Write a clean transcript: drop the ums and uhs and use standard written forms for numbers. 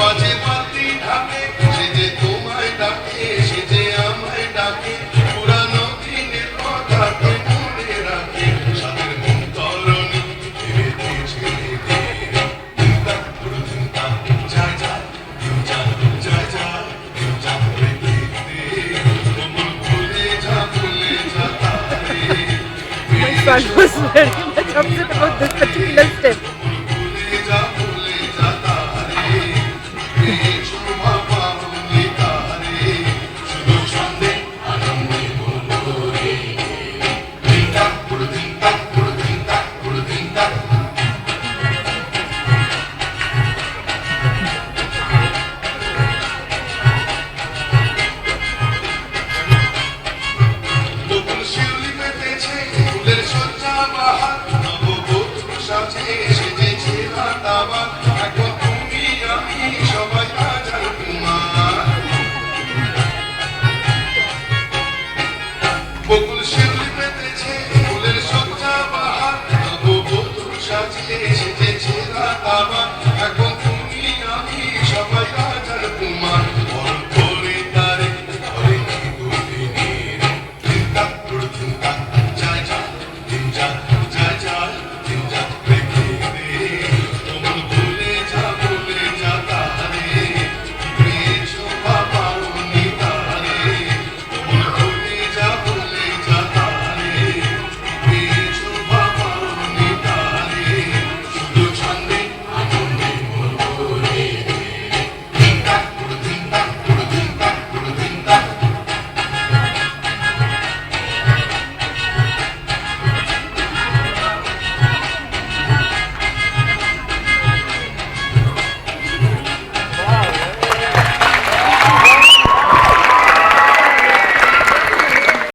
বাজে বাতি ঢাকে সে যে তোমায় ডাকে সে যে আমায় ডাকে পুরানো দিনের কথাকে মনে রাখে সাদের মন তরণী ভেবে ছেড়ে দে চিন্তা করে চিন্তা যায় যায় যায় যায় যা করে দেখতে মন ভুলে যা তারে Mein Gott, was wäre denn das?